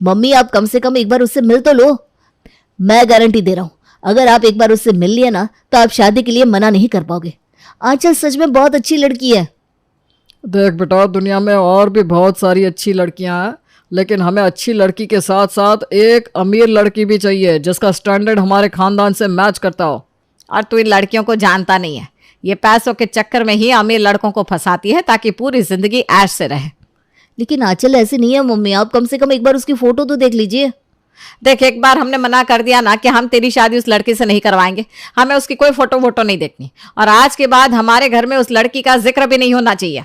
Mummy आप कम से कम एक बार उससे मिल तो लो। मैं गारंटी दे रहा हूँ, अगर आप एक बार उससे मिल लिए ना तो आप शादी के लिए मना नहीं कर पाओगे। आंचल सच में बहुत अच्छी लड़की है। देख बेटा, दुनिया में और भी बहुत सारी अच्छी लड़कियां हैं, लेकिन हमें अच्छी लड़की के साथ साथ एक अमीर लड़की भी चाहिए जिसका स्टैंडर्ड हमारे खानदान से मैच करता हो। और तू इन लड़कियों को जानता नहीं है, ये पैसों के चक्कर में ही अमीर लड़कों को फंसाती है ताकि पूरी जिंदगी ऐश से रहे। लेकिन आंचल ऐसे नहीं है मम्मी, आप कम से कम एक बार उसकी फोटो तो देख लीजिए। देख, एक बार हमने मना कर दिया ना कि हम तेरी शादी उस लड़की से नहीं करवाएंगे, हमें उसकी कोई फोटो वोटो नहीं देखनी, और आज के बाद हमारे घर में उस लड़की का जिक्र भी नहीं होना चाहिए।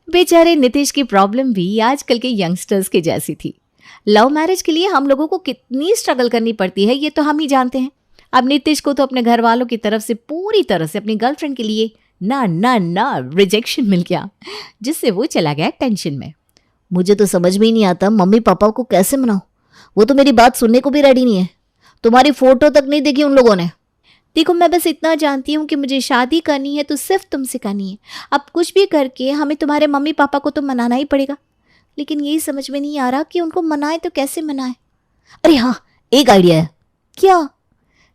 बेचारे नीतीश की प्रॉब्लम भी आजकल के यंगस्टर्स की जैसी थी। लव मैरिज के लिए हम लोगों को कितनी स्ट्रगल करनी पड़ती है ये तो हम ही जानते हैं। अब नीतीश को तो अपने घर वालों की तरफ से पूरी तरह से अपनी गर्लफ्रेंड के लिए ना ना ना रिजेक्शन मिल गया, जिससे वो चला गया टेंशन में। मुझे तो समझ में ही नहीं आता मम्मी पापा को कैसे मनाऊं, वो तो मेरी बात सुनने को भी रेडी नहीं है। तुम्हारी फोटो तक नहीं देखी उन लोगों ने। देखो, मैं बस इतना जानती हूँ कि मुझे शादी करनी है तो सिर्फ तुमसे करनी है। अब कुछ भी करके हमें तुम्हारे मम्मी पापा को तो मनाना ही पड़ेगा, लेकिन यही समझ में नहीं आ रहा कि उनको मनाए तो कैसे मनाए। अरे हाँ, एक आइडिया है। क्या?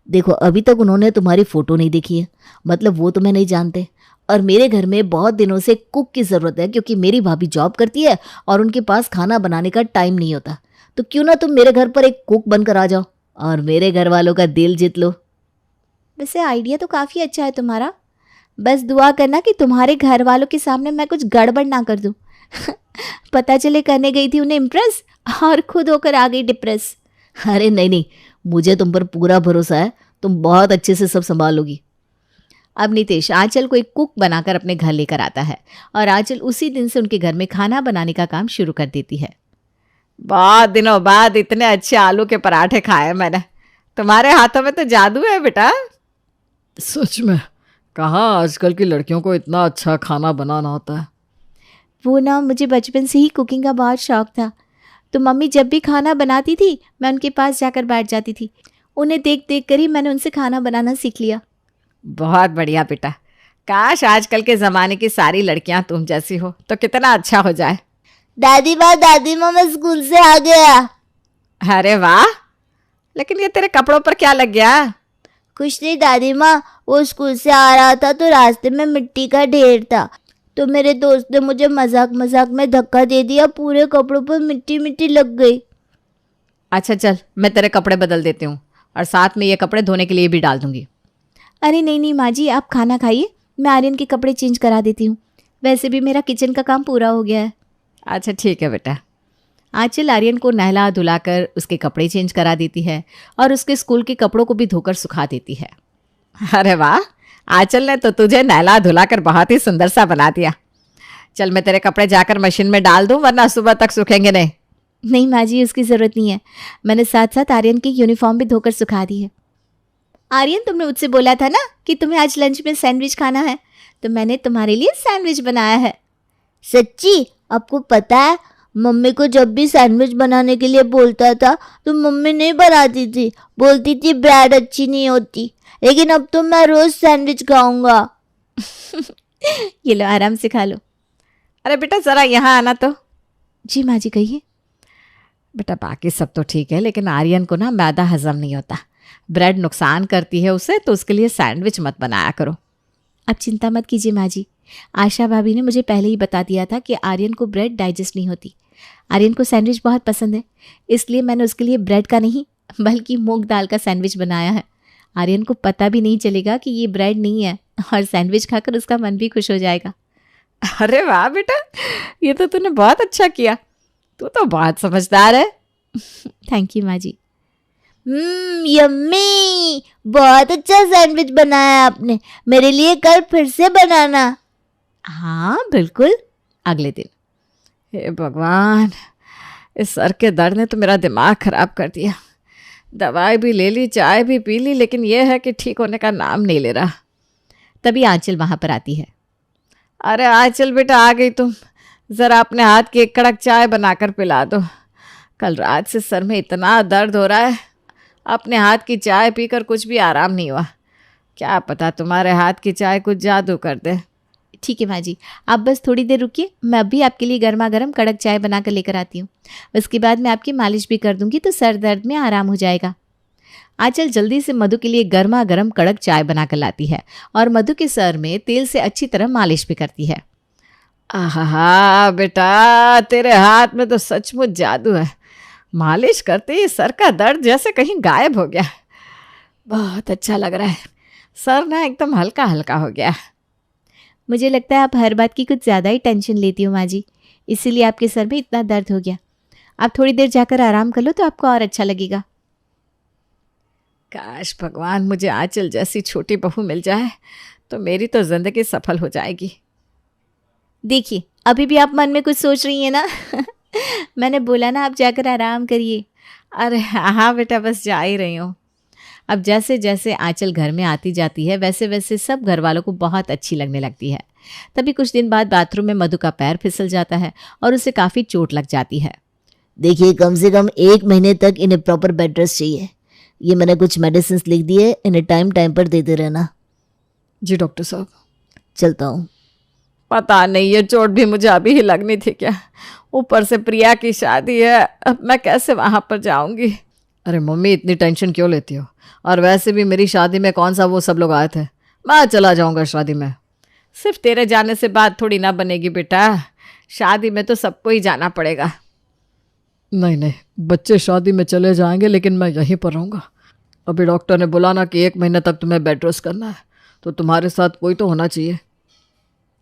देखो, अभी तक उन्होंने तुम्हारी फोटो नहीं देखी है, मतलब वो तुम्हें नहीं जानते, और मेरे घर में बहुत दिनों से कुक की ज़रूरत है क्योंकि मेरी भाभी जॉब करती है और उनके पास खाना बनाने का टाइम नहीं होता। तो क्यों ना तुम मेरे घर पर एक कुक बनकर आ जाओ और मेरे घर वालों का दिल जीत लो। वैसे आइडिया तो काफ़ी अच्छा है तुम्हारा, बस दुआ करना कि तुम्हारे घर वालों के सामने मैं कुछ गड़बड़ ना कर दूँ। पता चले करने गई थी उन्हें इम्प्रेस और खुद होकर आ गई डिप्रेस। अरे नहीं नहीं, मुझे तुम पर पूरा भरोसा है, तुम बहुत अच्छे से सब संभालोगी। अब नीतीश आंचल को एक कुक बनाकर अपने घर लेकर आता है और आंचल उसी दिन से उनके घर में खाना बनाने का काम शुरू कर देती है। बहुत दिनों बाद इतने अच्छे आलू के पराठे खाए मैंने, तुम्हारे हाथों में तो जादू है बेटा। सच में, कहाँ आजकल की लड़कियों को इतना अच्छा खाना बनाना होता है। वो ना, मुझे बचपन से ही कुकिंग का बहुत शौक था, तो मम्मी जब भी खाना बनाती थी मैं उनके पास जाकर बैठ जाती थी। उन्हें देख देख कर ही मैंने उनसे खाना बनाना सीख लिया। बहुत बढ़िया बेटा, काश आजकल के ज़माने की सारी लड़कियां तुम जैसी हो तो कितना अच्छा हो जाए। दादी माँ मैं स्कूल से आ गया। अरे वाह, लेकिन ये तेरे कपड़ों पर क्या लग गया? कुछ नहीं दादी माँ, वो स्कूल से आ रहा था तो रास्ते में मिट्टी का ढेर था, तो मेरे दोस्त ने मुझे मजाक मजाक में धक्का दे दिया, पूरे कपड़ों पर मिट्टी मिट्टी लग गई। अच्छा चल, मैं तेरे कपड़े बदल देती हूँ और साथ में ये कपड़े धोने के लिए भी डाल दूंगी। अरे नहीं नहीं माँ जी, आप खाना खाइए, मैं आर्यन के कपड़े चेंज करा देती हूँ। वैसे भी मेरा किचन का काम पूरा हो गया है। अच्छा ठीक है बेटा। आंचल आर्यन को नहला धुलाकर उसके कपड़े चेंज करा देती है और उसके स्कूल के कपड़ों को भी धोकर सुखा देती है। अरे वाह, आंचल ने तो तुझे नहला धुलाकर बहुत ही सुंदर सा बना दिया। चल मैं तेरे कपड़े जाकर मशीन में डाल दूं, वरना सुबह तक सूखेंगे नहीं। नहीं माँ जी, उसकी ज़रूरत नहीं है, मैंने साथ साथ आर्यन की यूनिफॉर्म भी धोकर सुखा दी है। आर्यन, तुमने मुझसे बोला था ना कि तुम्हें आज लंच में सैंडविच खाना है, तो मैंने तुम्हारे लिए सैंडविच बनाया है। सच्ची? आपको पता है, मम्मी को जब भी सैंडविच बनाने के लिए बोलता था तो मम्मी नहीं बनाती थी, बोलती थी ब्रेड अच्छी नहीं होती, लेकिन अब तो मैं रोज सैंडविच खाऊंगा। ये लो, आराम से खा लो। अरे बेटा ज़रा यहाँ आना तो। जी माँ जी, कहिए। बेटा बाकी सब तो ठीक है, लेकिन आर्यन को ना मैदा हजम नहीं होता, ब्रेड नुकसान करती है उसे, तो उसके लिए सैंडविच मत बनाया करो। अब चिंता मत कीजिए माँ जी, आशा भाभी ने मुझे पहले ही बता दिया था कि आर्यन को ब्रेड डाइजेस्ट नहीं होती। आर्यन को सैंडविच बहुत पसंद है, इसलिए मैंने उसके लिए ब्रेड का नहीं बल्कि मूंग दाल का सैंडविच बनाया है। आर्यन को पता भी नहीं चलेगा कि ये ब्रेड नहीं है, और सैंडविच खाकर उसका मन भी खुश हो जाएगा। अरे वाह बेटा, ये तो तूने बहुत अच्छा किया, तू तो बहुत समझदार है। थैंक यू माँ जी। यम्मी, बहुत अच्छा सैंडविच बनाया आपने, मेरे लिए कल फिर से बनाना। हाँ बिल्कुल, अगले दिन। हे भगवान, इस सर के दर्द ने तो मेरा दिमाग खराब कर दिया। दवाई भी ले ली, चाय भी पी ली, लेकिन यह है कि ठीक होने का नाम नहीं ले रहा। तभी आंचल वहाँ पर आती है। अरे आंचल बेटा, आ गई तुम, ज़रा अपने हाथ की एक कड़क चाय बनाकर पिला दो। कल रात से सर में इतना दर्द हो रहा है, अपने हाथ की चाय पीकर कुछ भी आराम नहीं हुआ। क्या पता तुम्हारे हाथ की चाय कुछ जादू कर दे। ठीक है माँ जी, आप बस थोड़ी देर रुकिए, मैं अभी आपके लिए गर्मा गर्म कड़क चाय बना कर लेकर आती हूँ। उसके बाद मैं आपकी मालिश भी कर दूंगी तो सर दर्द में आराम हो जाएगा। आंचल जल्दी से मधु के लिए गर्मा गर्म कड़क चाय बनाकर लाती है और मधु के सर में तेल से अच्छी तरह मालिश भी करती है। आहा बेटा, तेरे हाथ में तो सचमुच जादू है। मालिश करते ही सर का दर्द जैसे कहीं गायब हो गया। बहुत अच्छा लग रहा है, सर ना एकदम हल्का हल्का हो गया। मुझे लगता है आप हर बात की कुछ ज़्यादा ही टेंशन लेती हो माँ जी, इसीलिए आपके सर में इतना दर्द हो गया। आप थोड़ी देर जाकर आराम कर लो तो आपको और अच्छा लगेगा। काश भगवान मुझे आंचल जैसी छोटी बहू मिल जाए तो मेरी तो जिंदगी सफल हो जाएगी। देखिए, अभी भी आप मन में कुछ सोच रही हैं ना। मैंने बोला ना, आप जाकर आराम करिए। अरे हाँ बेटा, बस जा ही रही हूँ। अब जैसे जैसे आंचल घर में आती जाती है वैसे वैसे सब घर वालों को बहुत अच्छी लगने लगती है। तभी कुछ दिन बाद बाथरूम में मधु का पैर फिसल जाता है और उसे काफ़ी चोट लग जाती है। देखिए, कम से कम 1 महीने तक इन्हें प्रॉपर बेड रेस्ट चाहिए। ये मैंने कुछ मेडिसिन लिख दिए, इन्हें टाइम टाइम पर देते रहना। जी डॉक्टर साहब। चलता हूँ। पता नहीं ये चोट भी मुझे अभी ही लगनी थी क्या? ऊपर से प्रिया की शादी है, अब मैं कैसे वहाँ पर जाऊँगी? अरे मम्मी, इतनी टेंशन क्यों लेती हो? और वैसे भी मेरी शादी में कौन सा वो सब लोग आए थे? मैं चला जाऊंगा शादी में। सिर्फ तेरे जाने से बात थोड़ी ना बनेगी बेटा, शादी में तो सबको ही जाना पड़ेगा। नहीं नहीं, बच्चे शादी में चले जाएंगे लेकिन मैं यहीं पर रहूँगा। अभी डॉक्टर ने बोला ना कि 1 महीने तक तुम्हें बेड रेस्ट करना है, तो तुम्हारे साथ कोई तो होना चाहिए।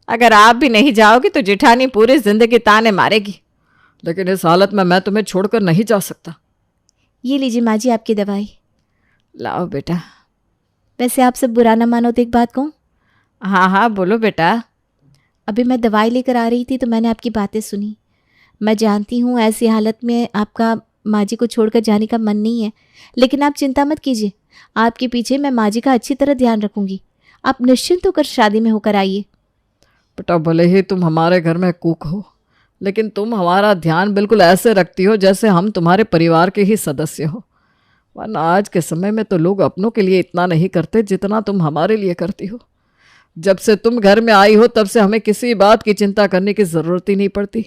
अगर आप भी नहीं जाओगे तो जेठानी पूरी जिंदगी ताने मारेगी। लेकिन इस हालत में मैं तुम्हें छोड़कर नहीं जा सकता। ये लीजिए माँ जी आपकी दवाई। लाओ बेटा। वैसे आप सब बुरा ना मानो तो एक बात कहूँ? हाँ हाँ बोलो बेटा। अभी मैं दवाई लेकर आ रही थी तो मैंने आपकी बातें सुनी। मैं जानती हूँ ऐसी हालत में आपका माँ जी को छोड़कर जाने का मन नहीं है, लेकिन आप चिंता मत कीजिए, आपके पीछे मैं माँ जी का अच्छी तरह ध्यान रखूँगी। आप निश्चिंत होकर शादी में होकर आइए। बेटा, भले ही तुम हमारे घर में कुक हो, लेकिन तुम हमारा ध्यान बिल्कुल ऐसे रखती हो जैसे हम तुम्हारे परिवार के ही सदस्य हो। वरना आज के समय में तो लोग अपनों के लिए इतना नहीं करते जितना तुम हमारे लिए करती हो। जब से तुम घर में आई हो तब से हमें किसी बात की चिंता करने की ज़रूरत ही नहीं पड़ती।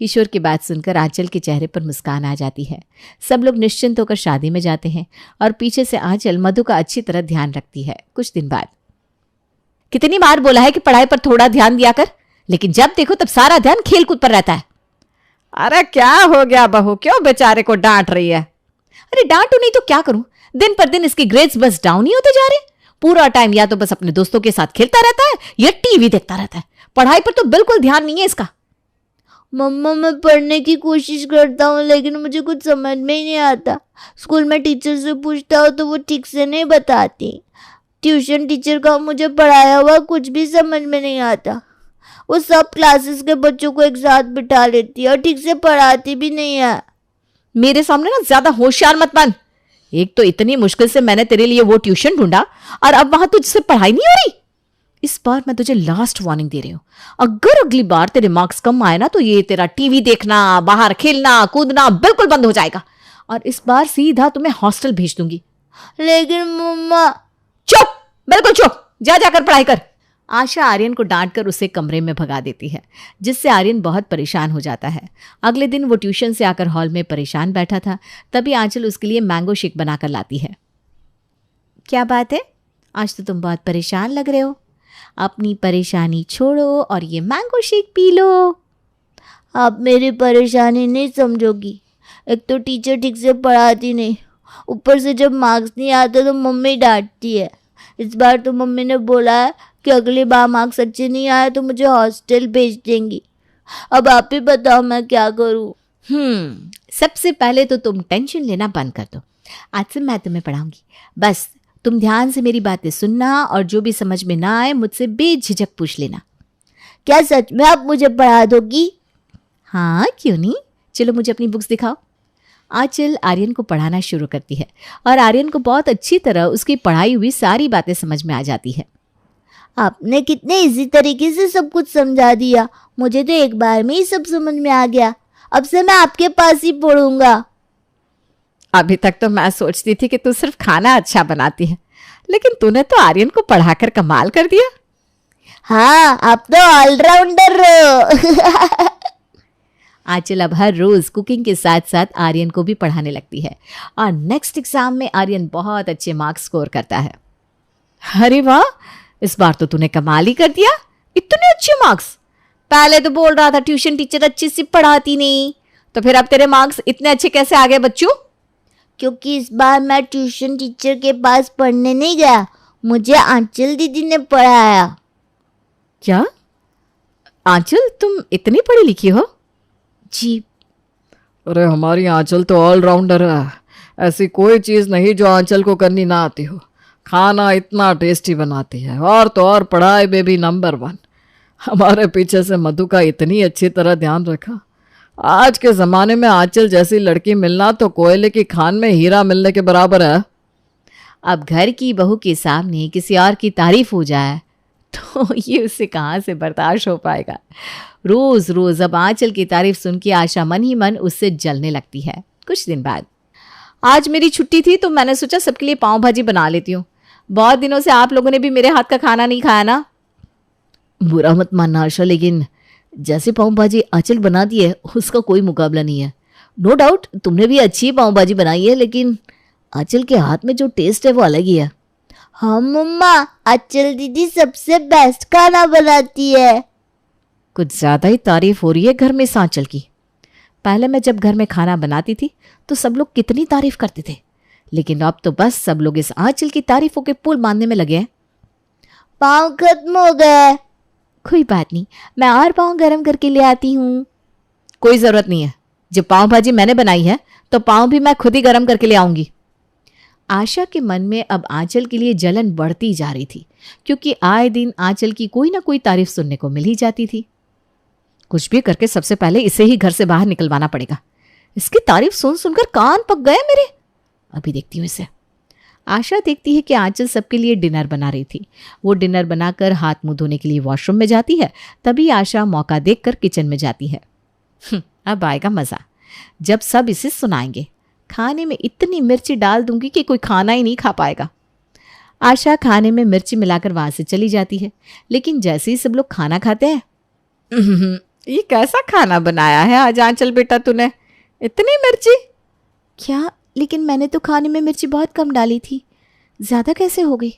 किशोर की बात सुनकर आंचल के चेहरे पर मुस्कान आ जाती है। सब लोग निश्चिंत होकर शादी में जाते हैं और पीछे से आंचल मधु का अच्छी तरह ध्यान रखती है। कुछ दिन बाद, कितनी बार बोला है कि पढ़ाई पर थोड़ा ध्यान दिया कर, लेकिन जब देखो तब सारा ध्यान खेलकूद पर रहता है। अरे क्या हो गया बहू, क्यों बेचारे को डांट रही है? अरे डांटू नहीं तो क्या करूं, दिन पर दिन इसके ग्रेड्स बस डाउन ही होते जा रहे। पूरा टाइम या तो बस अपने दोस्तों के साथ खेलता रहता है या टीवी देखता रहता है, पढ़ाई पर तो बिल्कुल ध्यान नहीं है इसका। मम्मा, मैं पढ़ने की कोशिश करता हूँ लेकिन मुझे कुछ समझ में ही नहीं आता। स्कूल में टीचर से पूछता हूँ तो वो ठीक से नहीं बताती। ट्यूशन टीचर का मुझे पढ़ाया हुआ कुछ भी समझ में नहीं आता। वो सब क्लासेस के बच्चों को एक साथ बिठा लेती है और ठीक से पढ़ाती भी नहीं है। मेरे सामने ना ज्यादा होशियार मत बन। एक तो इतनी मुश्किल से मैंने तेरे लिए वो ट्यूशन ढूंढा और अब वहां तुझसे पढ़ाई नहीं हो रही। इस बार मैं तुझे लास्ट वार्निंग दे रही हूं, अगर अगली बार तेरे मार्क्स कम आए ना तो ये तेरा टीवी देखना, बाहर खेलना कूदना बिल्कुल बंद हो जाएगा और इस बार सीधा तुम्हें हॉस्टल भेज दूंगी। लेकिन मम्मा। चुप, बिल्कुल चुप, जा जाकर पढ़ाई कर। आशा आर्यन को डांटकर उसे कमरे में भगा देती है, जिससे आर्यन बहुत परेशान हो जाता है। अगले दिन वो ट्यूशन से आकर हॉल में परेशान बैठा था, तभी आंचल उसके लिए मैंगो शेक बनाकर लाती है। क्या बात है, आज तो तुम बहुत परेशान लग रहे हो। अपनी परेशानी छोड़ो और ये मैंगो शेक पी लो। आप मेरी परेशानी नहीं समझोगी। एक तो टीचर ठीक से पढ़ाती नहीं, ऊपर से जब मार्क्स नहीं आते तो मम्मी डांटती है। इस बार तो मम्मी ने बोला है कि अगली बार मार्क्स अच्छे नहीं आए तो मुझे हॉस्टल भेज देंगी। अब आप ही बताओ मैं क्या करूं? सबसे पहले तो तुम टेंशन लेना बंद कर दो। आज से मैं तुम्हें पढ़ाऊंगी, बस तुम ध्यान से मेरी बातें सुनना और जो भी समझ में ना आए मुझसे बेझिझक पूछ लेना। क्या सच में आप मुझे पढ़ा दोगी? हाँ, क्यों नहीं, चलो मुझे अपनी बुक्स दिखाओ। आंचल आर्यन को पढ़ाना शुरू करती है और आर्यन को बहुत अच्छी तरह उसकी पढ़ाई हुई सारी बातें समझ में आ जाती है। आपने कितने इजी तरीके से सब कुछ समझा दिया, मुझे तो एक बार में ही सब समझ में आ गया। अब से मैं आपके पास ही पढ़ूंगा। अभी तक तो मैं सोचती थी कि तू सिर्फ खाना अच्छा बनाती है, लेकिन तूने तो आर्यन को पढ़ाकर कमाल कर दिया। हाँ, आप तो ऑलराउंडर हो। आंचल अब हर रोज कुकिंग के साथ साथ आर्यन को भी पढ़ाने लगती है और नेक्स्ट एग्जाम में आर्यन बहुत अच्छे मार्क्स स्कोर करता है। अरे वाह, इस बार तो तूने कमाल ही कर दिया, इतने अच्छे मार्क्स। पहले तो बोल रहा था ट्यूशन टीचर अच्छी सी पढ़ाती नहीं, तो फिर अब तेरे मार्क्स इतने अच्छे कैसे आ गए बच्चों? क्योंकि इस बार मैं ट्यूशन टीचर के पास पढ़ने नहीं गया, मुझे आंचल दीदी ने पढ़ाया। क्या आंचल, तुम इतनी पढ़ी लिखी हो? जी। अरे हमारी आंचल तो ऑलराउंडर है, ऐसी कोई चीज़ नहीं जो आंचल को करनी ना आती हो। खाना इतना टेस्टी बनाती है और तो और पढ़ाई में भी नंबर 1। हमारे पीछे से मधु का इतनी अच्छी तरह ध्यान रखा। आज के ज़माने में आंचल जैसी लड़की मिलना तो कोयले की खान में हीरा मिलने के बराबर है। अब घर की बहू के सामने किसी और की तारीफ हो जाए तो ये उससे कहाँ से बर्दाश्त हो पाएगा। रोज रोज अब आंचल की तारीफ सुन के आशा मन ही मन उससे जलने लगती है। कुछ दिन बाद आज मेरी छुट्टी थी तो मैंने सोचा सबके लिए पाव भाजी बना लेती हूँ। बहुत दिनों से आप लोगों ने भी मेरे हाथ का खाना नहीं खाया ना। बुरा मत मानना आशा, लेकिन जैसे पाव भाजी आंचल बनाती है उसका कोई मुकाबला नहीं है। नो डाउट तुमने भी अच्छी पाव भाजी बनाई है, लेकिन आंचल के हाथ में जो टेस्ट है वो अलग ही है। हाँ मम्मा, आंचल दीदी सबसे बेस्ट खाना बनाती है। कुछ ज़्यादा ही तारीफ हो रही है घर में इस आंचल की। पहले मैं जब घर में खाना बनाती थी तो सब लोग कितनी तारीफ करते थे, लेकिन अब तो बस सब लोग इस आंचल की तारीफों के पुल बांधने में लगे हैं। पाव खत्म हो गए। कोई बात नहीं, मैं और पाँव गरम करके ले आती हूँ। कोई ज़रूरत नहीं है, जब पाव भाजी मैंने बनाई है तो पाव भी मैं खुद ही गर्म करके ले आऊँगी। आशा के मन में अब आंचल के लिए जलन बढ़ती जा रही थी, क्योंकि आए दिन आंचल की कोई ना कोई तारीफ सुनने को मिल ही जाती थी। कुछ भी करके सबसे पहले इसे ही घर से बाहर निकलवाना पड़ेगा। इसकी तारीफ सुन सुनकर कान पक गए मेरे। अभी देखती हूँ इसे। आशा देखती है कि आंचल सबके लिए डिनर बना रही थी। वो डिनर बनाकर हाथ मुंह धोने के लिए वॉशरूम में जाती है। तभी आशा मौका देखकर किचन में जाती है। अब आएगा मज़ा, जब सब इसे सुनाएंगे। खाने में इतनी मिर्ची डाल दूंगी कि कोई खाना ही नहीं खा पाएगा। आशा खाने में मिर्ची मिलाकर वहां से चली जाती है, लेकिन जैसे ही सब लोग खाना खाते हैं, ये कैसा खाना बनाया है आज आंचल बेटा तूने, इतनी मिर्ची? क्या? लेकिन मैंने तो खाने में मिर्ची बहुत कम डाली थी, ज़्यादा कैसे हो गई?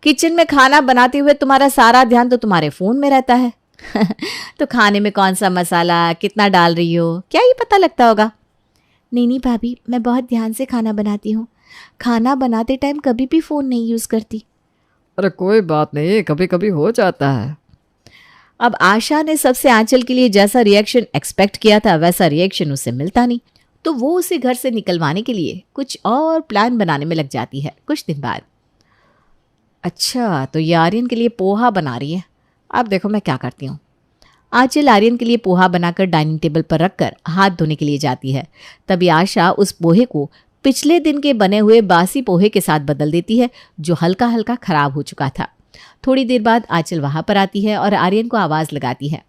किचन में खाना बनाते हुए तुम्हारा सारा ध्यान तो तुम्हारे फ़ोन में रहता है। तो खाने में कौन सा मसाला कितना डाल रही हो, क्या ये पता लगता होगा? नहीं भाभी, मैं बहुत ध्यान से खाना बनाती हूँ। खाना बनाते टाइम कभी भी फ़ोन नहीं यूज़ करती। अरे कोई बात नहीं, कभी कभी हो जाता है। अब आशा ने सबसे आंचल के लिए जैसा रिएक्शन एक्सपेक्ट किया था वैसा रिएक्शन उसे मिलता नहीं, तो वो उसे घर से निकलवाने के लिए कुछ और प्लान बनाने में लग जाती है। कुछ दिन बाद, अच्छा तो ये आर्यन के लिए पोहा बना रही है। अब देखो मैं क्या करती हूँ। आंचल आर्यन के लिए पोहा बनाकर डाइनिंग टेबल पर रखकर हाथ धोने के लिए जाती है। तभी आशा उस पोहे को पिछले दिन के बने हुए बासी पोहे के साथ बदल देती है, जो हल्का हल्का खराब हो चुका था। थोड़ी देर बाद आंचल वहां पर आती है और आर्यन को आवाज़ लगाती है,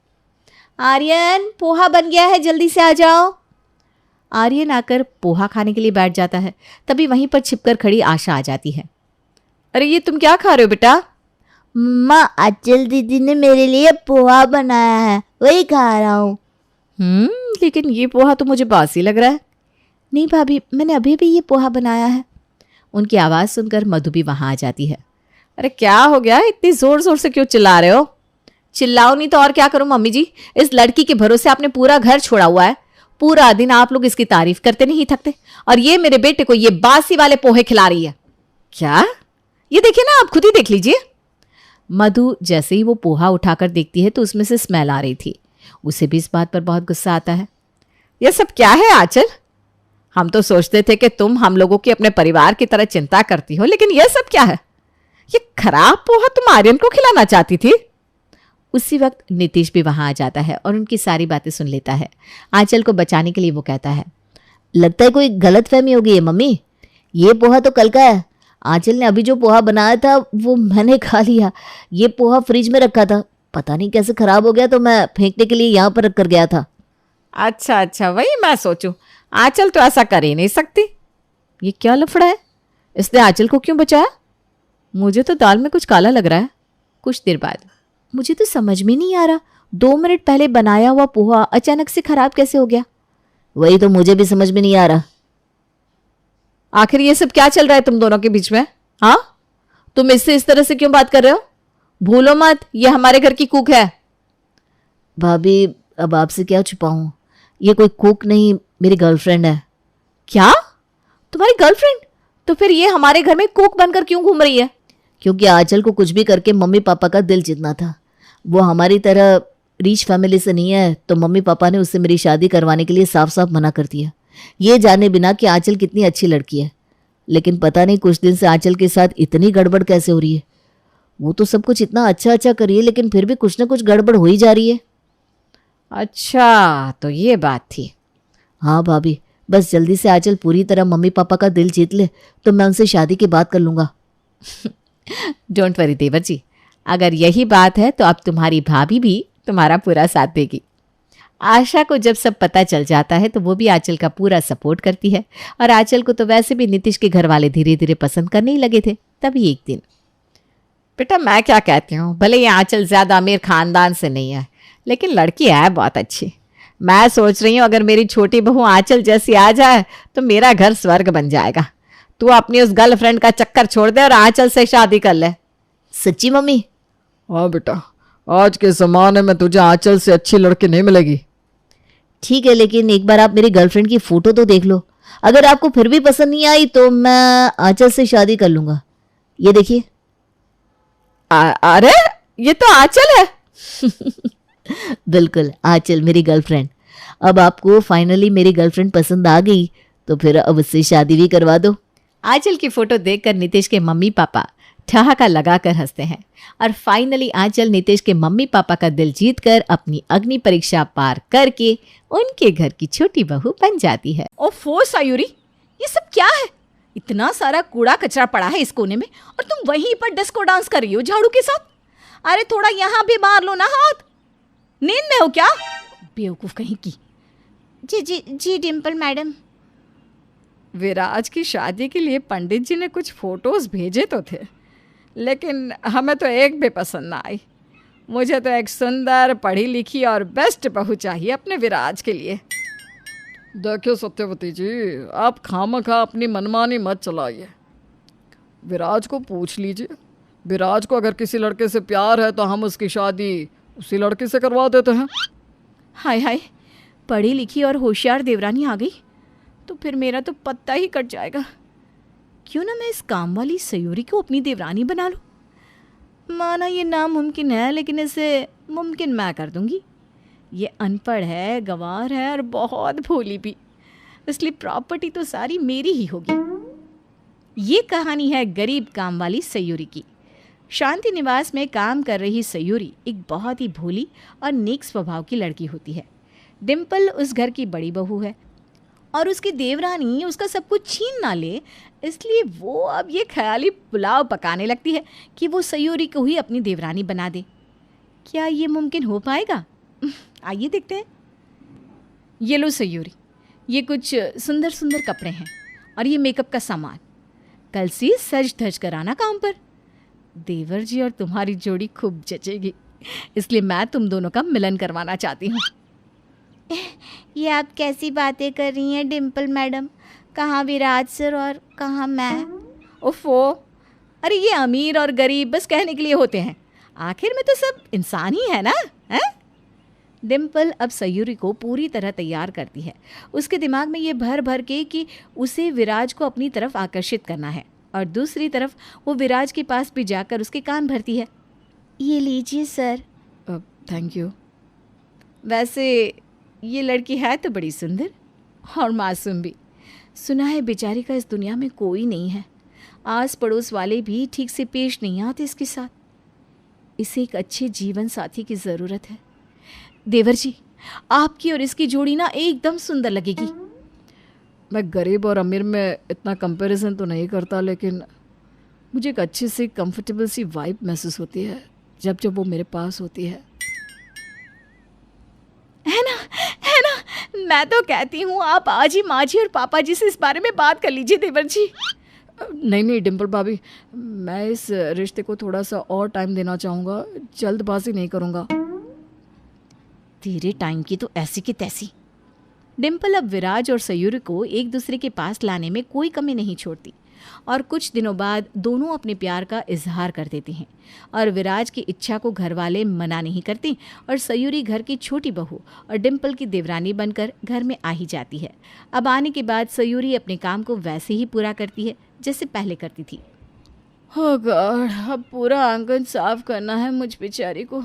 आर्यन पोहा बन गया है, जल्दी से आ जाओ। आर्यन आकर पोहा खाने के लिए बैठ जाता है। तभी वहीं पर छिपकर खड़ी आशा आ जाती है। अरे ये तुम क्या खा रहे हो बेटा? मम्मा, आंचल दीदी ने मेरे लिए पोहा बनाया है, वही खा रहा हूँ। लेकिन ये पोहा तो मुझे बासी लग रहा है। नहीं भाभी, मैंने अभी भी ये पोहा बनाया है। उनकी आवाज़ सुनकर मधु भी वहां आ जाती है। अरे क्या हो गया, इतनी जोर जोर से क्यों चिल्ला रहे हो? चिल्लाओ नहीं तो और क्या करूं मम्मी जी, इस लड़की के भरोसे आपने पूरा घर छोड़ा हुआ है। पूरा दिन आप लोग इसकी तारीफ करते नहीं थकते, और ये मेरे बेटे को ये बासी वाले पोहे खिला रही है। क्या? ये देखिए ना, आप खुद ही देख लीजिए। मधु जैसे ही वो पोहा उठाकर देखती है तो उसमें से स्मेल आ रही थी। उसे भी इस बात पर बहुत गुस्सा आता है। यह सब क्या है आंचल? हम तो सोचते थे कि तुम हम लोगों की अपने परिवार की तरह चिंता करती हो, लेकिन यह सब क्या है? ये खराब पोहा तुम आर्यन को खिलाना चाहती थी? उसी वक्त नीतीश भी वहां आ जाता है और उनकी सारी बातें सुन लेता है। आंचल को बचाने के लिए वो कहता है, लगता है कोई गलतफहमी हो गई है मम्मी, ये पोहा तो कल का है। आंचल ने अभी जो पोहा बनाया था वो मैंने खा लिया। ये पोहा फ्रिज में रखा था, पता नहीं कैसे खराब हो गया, तो मैं फेंकने के लिए यहाँ पर रख कर गया था। अच्छा, वही मैं सोचूं, आंचल तो ऐसा कर ही नहीं सकती। ये क्या लफड़ा है? इसने आंचल को क्यों बचाया? मुझे तो दाल में कुछ काला लग रहा है। कुछ देर बाद, मुझे तो समझ में नहीं आ रहा, 2 मिनट पहले बनाया हुआ पोहा अचानक से खराब कैसे हो गया? वही तो मुझे भी समझ में नहीं आ रहा। आखिर ये सब क्या चल रहा है तुम दोनों के बीच में? हाँ, तुम इससे इस तरह से क्यों बात कर रहे हो? भूलो मत, ये हमारे घर की कुक है। भाभी अब आपसे क्या छुपाऊं, ये कोई कुक नहीं, मेरी गर्लफ्रेंड है। क्या? तुम्हारी गर्लफ्रेंड? तो फिर ये हमारे घर में कुक बनकर क्यों घूम रही है? क्योंकि आंचल को कुछ भी करके मम्मी पापा का दिल जीतना था। वो हमारी तरह रिच फैमिली से नहीं है, तो मम्मी पापा ने उससे मेरी शादी करवाने के लिए साफ साफ मना कर दिया, ये जाने बिना कि आंचल कितनी अच्छी लड़की है। लेकिन पता नहीं कुछ दिन से आंचल के साथ इतनी गड़बड़ कैसे हो रही है। वो तो सब कुछ इतना अच्छा अच्छा करी है, लेकिन फिर भी कुछ ना कुछ गड़बड़ हो ही जा रही है। अच्छा, तो ये बात थी। हाँ भाभी, बस जल्दी से आंचल पूरी तरह मम्मी पापा का दिल जीत ले तो मैं उनसे शादी की बात कर लूँगा। डोंट वरी देवर जी, अगर यही बात है तो अब तुम्हारी भाभी भी तुम्हारा पूरा साथ देगी। आशा को जब सब पता चल जाता है तो वो भी आंचल का पूरा सपोर्ट करती है, और आंचल को तो वैसे भी नीतीश के घर वाले धीरे धीरे पसंद करने ही लगे थे। तभी एक दिन, बेटा मैं क्या कहती हूँ, भले ये आंचल ज्यादा अमीर खानदान से नहीं है, लेकिन लड़की है बहुत अच्छी। मैं सोच रही हूँ अगर मेरी छोटी बहू आंचल जैसी आ जाए तो मेरा घर स्वर्ग बन जाएगा। तू अपनी उस गर्लफ्रेंड का चक्कर छोड़ दे और आंचल से शादी कर ले। सच्ची मम्मी? हाँ बेटा, आज के ज़माने में तुझे आंचल से अच्छी लड़की नहीं मिलेगी। ठीक है, लेकिन एक बार आप मेरी गर्लफ्रेंड की फ़ोटो तो देख लो। अगर आपको फिर भी पसंद नहीं आई तो मैं आंचल से शादी कर लूँगा। ये देखिए। अरे ये तो आंचल है। बिल्कुल आंचल, मेरी गर्लफ्रेंड। अब आपको फाइनली मेरी गर्लफ्रेंड पसंद आ गई तो फिर अब उससे शादी भी करवा दो। आंचल की फोटो देखकर नीतीश के मम्मी पापा ठहाका लगाकर हंसते हैं, और फाइनली आंचल नीतीश के मम्मी पापा का दिल जीतकर अपनी अग्नि परीक्षा पार करके उनके घर की छोटी बहू बन जाती है। ओफो सायूरी, ये सब क्या है? इतना सारा कूड़ा कचरा पड़ा है इस कोने में और तुम वहीं पर डिस्को डांस कर रही हो झाड़ू के साथ। अरे थोड़ा यहाँ भी मार लो ना हाथ। नींद में हो क्या, बेवकूफ कहीं की। जी जी जी डिम्पल मैडम। विराज की शादी के लिए पंडित जी ने कुछ फोटोज भेजे तो थे, लेकिन हमें तो एक भी पसंद ना आई। मुझे तो एक सुंदर पढ़ी लिखी और बेस्ट बहू चाहिए अपने विराज के लिए। देखिए सत्यवती जी, आप खामखा अपनी मनमानी मत चलाइए। विराज को पूछ लीजिए। विराज को अगर किसी लड़के से प्यार है तो हम उसकी शादी उसी लड़के से करवा देते हैं। हाय हाय, पढ़ी लिखी और होशियार देवरानी आ गई तो फिर मेरा तो पत्ता ही कट जाएगा। क्यों ना मैं इस काम वाली सयूरी को अपनी देवरानी बना लूं। माना ये नामुमकिन है, लेकिन इसे मुमकिन मैं कर दूंगी। ये अनपढ़ है, गंवार है और बहुत भोली भी, इसलिए प्रॉपर्टी तो सारी मेरी ही होगी। ये कहानी है गरीब काम वाली सयूरी की। शांति निवास में काम कर रही सयूरी एक बहुत ही भोली और नेक स्वभाव की लड़की होती है। डिम्पल उस घर की बड़ी बहू है और उसकी देवरानी उसका सब कुछ छीन ना ले, इसलिए वो अब ये ख्याली पुलाव पकाने लगती है कि वो सयूरी को ही अपनी देवरानी बना दे। क्या ये मुमकिन हो पाएगा? आइए देखते हैं। ये लो सयूरी, ये कुछ सुंदर सुंदर कपड़े हैं और ये मेकअप का सामान। कल से सज धज कर आना काम पर। देवर जी और तुम्हारी जोड़ी खूब जचेगी, इसलिए मैं तुम दोनों का मिलन करवाना चाहती हूँ। ये आप कैसी बातें कर रही हैं डिम्पल मैडम? कहाँ विराज सर और कहाँ मैं? ओफो, अरे ये अमीर और गरीब बस कहने के लिए होते हैं, आखिर में तो सब इंसान ही है ना, हैं? डिम्पल अब सयूरी को पूरी तरह तैयार करती है। उसके दिमाग में ये भर भर के कि उसे विराज को अपनी तरफ आकर्षित करना है, और दूसरी तरफ वो विराज के पास भी जाकर उसके कान भरती है। ये लीजिए सर। Thank you. वैसे ये लड़की है तो बड़ी सुंदर और मासूम भी। सुना है बेचारी का इस दुनिया में कोई नहीं है, आस पड़ोस वाले भी ठीक से पेश नहीं आते इसके साथ। इसे एक अच्छे जीवन साथी की ज़रूरत है। देवर जी, आपकी और इसकी जोड़ी ना एकदम सुंदर लगेगी। मैं गरीब और अमीर में इतना कंपैरिजन तो नहीं करता, लेकिन मुझे एक अच्छी सी कंफर्टेबल सी वाइब महसूस होती है जब जब वो मेरे पास होती है। है ना, है ना? मैं तो कहती हूँ आप आज ही माँ जी और पापा जी से इस बारे में बात कर लीजिए देवर जी। नहीं नहीं डिम्पल भाभी, मैं इस रिश्ते को थोड़ा सा और टाइम देना चाहूँगा, जल्दबाजी नहीं करूँगा। तेरे टाइम की तो ऐसी की तैसी। डिम्पल अब विराज और सयूरी को एक दूसरे के पास लाने में कोई कमी नहीं छोड़ती और कुछ दिनों बाद दोनों अपने प्यार का इजहार कर देते हैं और विराज की इच्छा को घर वाले मना नहीं करते और सयूरी घर की छोटी बहू और डिम्पल की देवरानी बनकर घर में आ ही जाती है। अब आने के बाद सयूरी अपने काम को वैसे ही पूरा करती है जैसे पहले करती थी। हो गॉड, अब पूरा आंगन साफ करना है मुझ बेचारी को।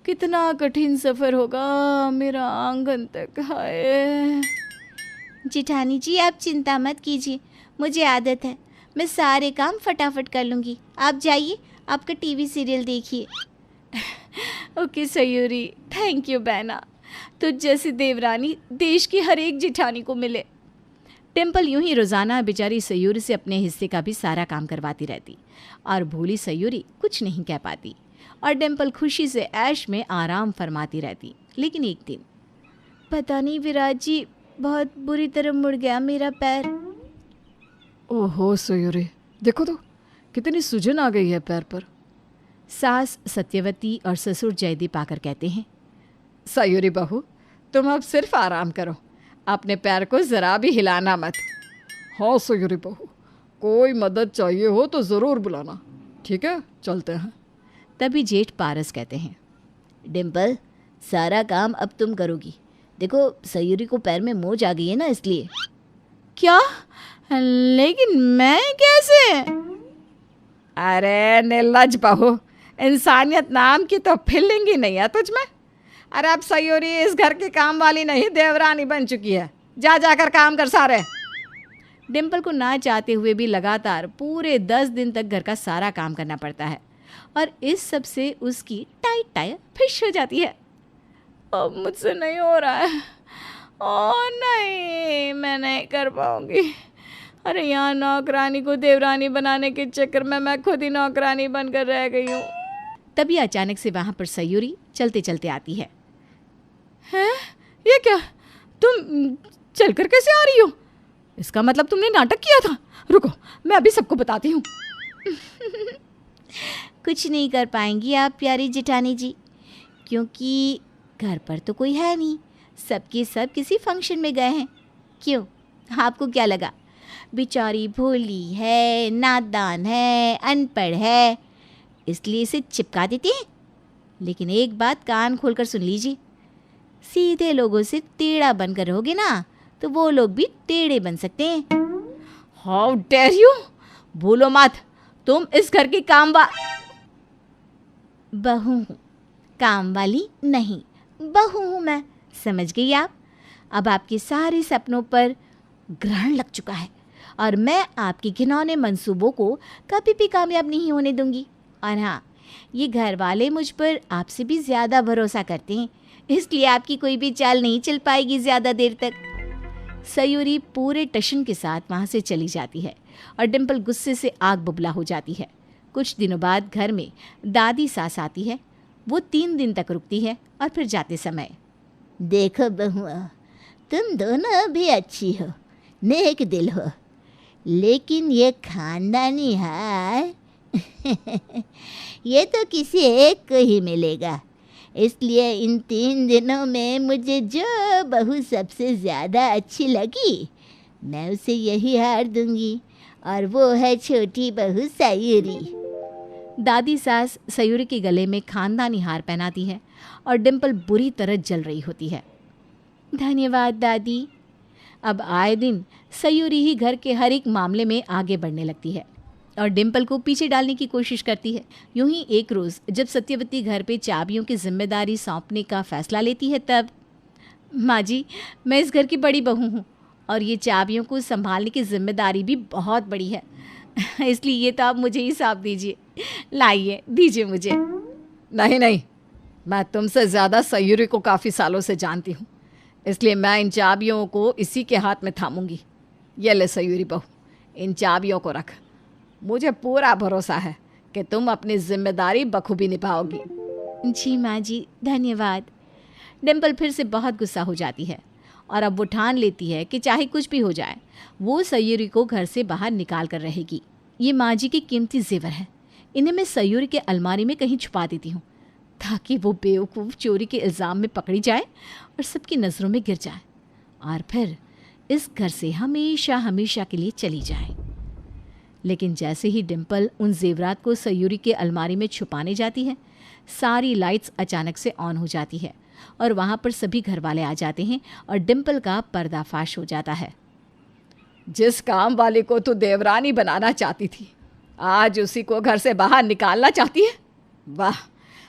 कितना कठिन सफ़र होगा मेरा आंगन तक। हाय जिठानी जी आप चिंता मत कीजिए, मुझे आदत है, मैं सारे काम फटाफट कर लूँगी। आप जाइए, आपका टीवी सीरियल देखिए। ओके सयूरी, थैंक यू बहना, तुझ जैसी देवरानी देश की हर एक जिठानी को मिले। डिम्पल यूं ही रोज़ाना बेचारी सयूरी से अपने हिस्से का भी सारा काम करवाती रहती और भोली सयूरी कुछ नहीं कह पाती और डिम्पल खुशी से ऐश में आराम फरमाती रहती। लेकिन एक दिन पता नहीं विराज जी, बहुत बुरी तरह मुड़ गया मेरा पैर। ओहो सयूरी, देखो तो कितनी सूजन आ गई है पैर पर। सास सत्यवती और ससुर जयदीप आकर कहते हैं, सयूरी बहू, तुम अब सिर्फ आराम करो, अपने पैर को ज़रा भी हिलाना मत। हाँ सयूरी बहू, कोई मदद चाहिए हो तो ज़रूर बुलाना। ठीक है, चलते हैं। तभी जेठ पारस कहते हैं, डिम्पल, सारा काम अब तुम करोगी। देखो सयूरी को पैर में मोच आ गई है ना, इसलिए। क्या? लेकिन मैं कैसे? अरे निर्लज बहू, इंसानियत नाम की तो फीलिंग ही नहीं है तुझ में। अरे अब सयूरी इस घर की काम वाली नहीं, देवरानी बन चुकी है। जा जाकर काम कर सारे। डिम्पल को ना चाहते हुए भी लगातार पूरे 10 दिन तक घर का सारा काम करना पड़ता है और इस सब से उसकी टाइट टाइट फिश हो जाती है। अब मुझसे नहीं हो रहा है, ओ नहीं, मैं नहीं कर पाऊंगी। अरे यहाँ नौकरानी को देवरानी बनाने के चक्कर में मैं खुद ही नौकरानी बनकर रह गई हूँ। तभी अचानक से वहाँ पर सयूरी चलते चलते आती है। हैं? ये क्या? तुम चलकर कैसे आ रही हो? इसका मतलब तुमने नाटक किया था। रुको, मैं अभी सबको बताती हूँ। कुछ नहीं कर पाएंगी आप प्यारी जिठानी जी, क्योंकि घर पर तो कोई है नहीं, सबके सब किसी फंक्शन में गए हैं। क्यों, आपको क्या लगा बेचारी भोली है, नादान है, अनपढ़ है, इसलिए इसे चिपका देते हैं? लेकिन एक बात कान खोलकर सुन लीजिए, सीधे लोगों से टेढ़ा बनकर रहोगे ना तो वो लोग भी टेढ़े बन सकते हैं। How dare you! भूलो मत, तुम इस घर की बहू हूँ, काम वाली नहीं, बहू हूँ मैं, समझ गई आप? अब आपके सारे सपनों पर ग्रहण लग चुका है और मैं आपके घिनौने मंसूबों को कभी भी कामयाब नहीं होने दूंगी। और हाँ, ये घर वाले मुझ पर आपसे भी ज़्यादा भरोसा करते हैं, इसलिए आपकी कोई भी चाल नहीं चल पाएगी ज़्यादा देर तक। सयूरी पूरे टशन के साथ वहाँ से चली जाती है और डिम्पल गुस्से से आग बुबला हो जाती है। कुछ दिनों बाद घर में दादी सास आती है। वो 3 दिन तक रुकती है और फिर जाते समय, देखो बहुआ, तुम दोनों भी अच्छी हो, नेक दिल हो, लेकिन ये खानदानी हार ये तो किसी एक को ही मिलेगा। इसलिए इन 3 दिनों में मुझे जो बहू सबसे ज़्यादा अच्छी लगी, मैं उसे यही हार दूंगी, और वो है छोटी बहू सयूरी। दादी सास सयूरी के गले में खानदानी हार पहनाती है और डिम्पल बुरी तरह जल रही होती है। धन्यवाद दादी। अब आए दिन सयूरी ही घर के हर एक मामले में आगे बढ़ने लगती है और डिम्पल को पीछे डालने की कोशिश करती है। यूं ही एक रोज़ जब सत्यवती घर पे चाबियों की जिम्मेदारी सौंपने का फैसला लेती है, तब, माँ जी, मैं इस घर की बड़ी बहू हूँ और ये चाबियों को संभालने की जिम्मेदारी भी बहुत बड़ी है, इसलिए ये तो आप मुझे ही सौंप दीजिए। लाइए, दीजिए मुझे। नहीं नहीं, मैं तुमसे ज़्यादा सयूरी को काफ़ी सालों से जानती हूँ, इसलिए मैं इन चाबियों को इसी के हाथ में थामूंगी। ये ले सयूरी बहू, इन चाबियों को रख। मुझे पूरा भरोसा है कि तुम अपनी जिम्मेदारी बखूबी निभाओगी। जी माँ जी, धन्यवाद। डिम्पल फिर से बहुत गुस्सा हो जाती है और अब वो ठान लेती है कि चाहे कुछ भी हो जाए वो सयूरी को घर से बाहर निकाल कर रहेगी। ये माँ जी की कीमती जेवर है, इन्हें मैं सयूरी के अलमारी में कहीं छुपा देती हूँ ताकि वो बेवकूफ़ चोरी के इल्ज़ाम में पकड़ी जाए और सबकी नज़रों में गिर जाए और फिर इस घर से हमेशा हमेशा के लिए चली जाए। लेकिन जैसे ही डिम्पल उन जेवरात को सयूरी के अलमारी में छुपाने जाती है, सारी लाइट्स अचानक से ऑन हो जाती है और वहाँ पर सभी घर वाले आ जाते हैं और डिम्पल का पर्दाफाश हो जाता है। जिस काम वाले को तू देवरानी बनाना चाहती थी, आज उसी को घर से बाहर निकालना चाहती है। वाह,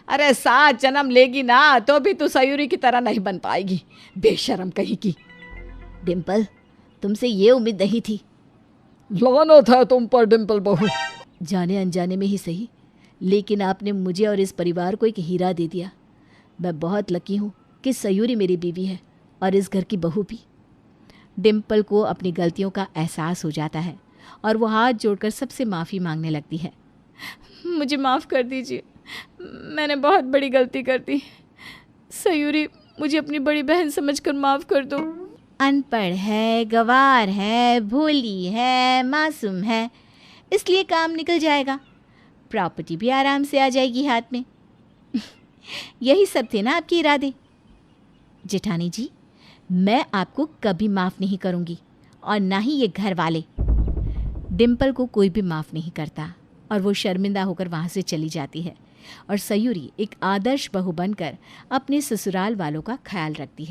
अरे 7 जन्म लेगी ना तो भी तू सयूरी की तरह नहीं बन पाएगी, बेशर्म कहीं की। डिम्पल, तुमसे ये उम्मीद नहीं थी। लानत है तुम पर डिम्पल बहू। जाने अनजाने में ही सही, लेकिन आपने मुझे और इस परिवार को एक हीरा दे दिया। मैं बहुत लकी हूँ कि सयूरी मेरी बीवी है और इस घर की बहू भी। डिम्पल को अपनी गलतियों का एहसास हो जाता है और वो हाथ जोड़कर सबसे माफ़ी मांगने लगती है। मुझे माफ़ कर दीजिए, मैंने बहुत बड़ी गलती कर दी। सयूरी, मुझे अपनी बड़ी बहन समझकर माफ़ कर दो। अनपढ़ है, गंवार है, भोली है, मासूम है, इसलिए काम निकल जाएगा, प्रॉपर्टी भी आराम से आ जाएगी हाथ में। यही सब थे ना आपके इरादे। जेठानी जी, मैं आपको कभी माफ़ नहीं करूँगी और ना ही ये घर वाले। डिम्पल को कोई भी माफ़ नहीं करता और वो शर्मिंदा होकर वहाँ से चली जाती है और सयूरी एक आदर्श बहू बनकर अपने ससुराल वालों का ख्याल रखती है।